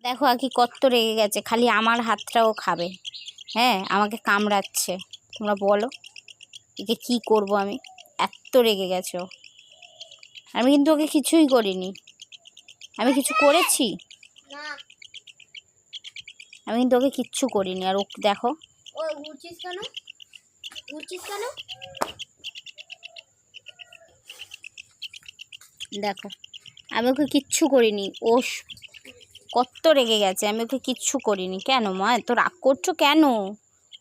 দেখো আকি কত রেগে গেছে, খালি আমার হাতটাও খাবে। হ্যাঁ, আমাকে কামড়াচ্ছে। তোমরা বলো একে কি করব আমি? এত রেগে গেছে ও। আমি কিন্তু ওকে কিছুই করিনি। আমি কিছু করেছি? আমি কিন্তু ওকে কিচ্ছু করিনি। আর ও দেখো, ও ঘুরছিস কেন? দেখো আমি ওকে কিচ্ছু করিনি। ও কত রেগে গেছে, আমি ওকে কিচ্ছু করিনি। কেন মা এত রাগ করছো কেন?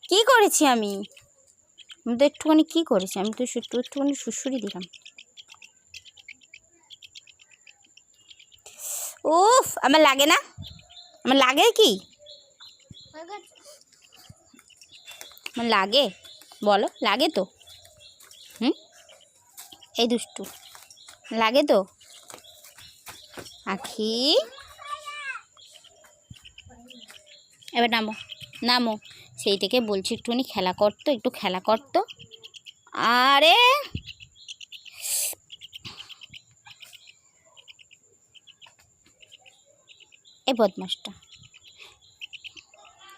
কি করেছি আমি? আমি তো একটুখানি কি করেছি? আমি তো একটুখানি সুড়সুড়ি দিলাম। উফ, আমার লাগে না? আমার লাগে কি? আমার লাগে? বলো, লাগে তো? এই দুষ্টু, লাগে তো? আখি, এবার নামো নামো। সেই থেকে বলছি একটুখানি খেলা করতো, একটু খেলা করতো। আরে এই বদমাসটা,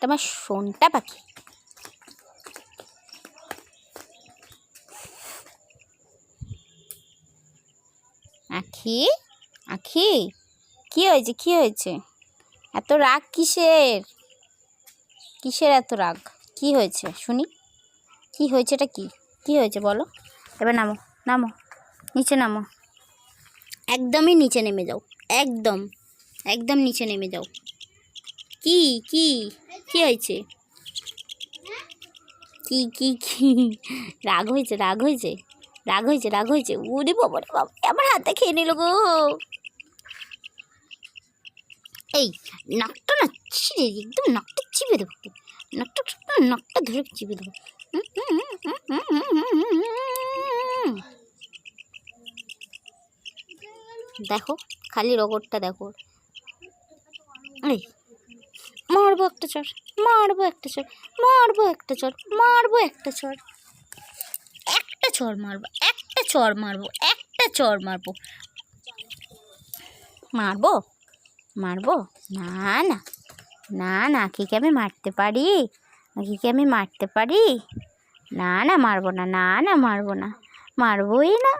তোমার শোনটা পাখি। আখি, আখি, কি হয়েছে? কি হয়েছে? এত রাগ কিসের? কিসের এত রাগ? কি হয়েছে শুনি? কি হয়েছে? এটা কি? কি হয়েছে বলো? এবার নামো নামো, নিচে নামো। একদমই নিচে নেমে যাও। একদম একদম নিচে নেমে যাও। কি কি কি হয়েছে? কি কি কি রাগ হয়েছে? রাগ হয়েছে? রাগ হয়েছে? রাগ হয়েছে? ওরে বাবা রে বাবা, আমার হাতে খেয়ে নিল গো। এই নাকটা না ছিঁড়ে, একদম নাকটা চিপে দেবো। নাকটা নাকটা ধরে চিপে দেবো। দেখো খালি রগরটা দেখো। এই মারবো একটা চড়, মারবো একটা চড়, মারবো একটা চড়, মারবো একটা চড়, একটা চড় মারবো, একটা চড় মারবো, একটা চড় মারবো। মারবো মারবো? না না না না, আখিকে আমি মারতে পারি? আখিকে আমি মারতে পারি? না না, মারবো না। না না, মারবো না, মারবোই না।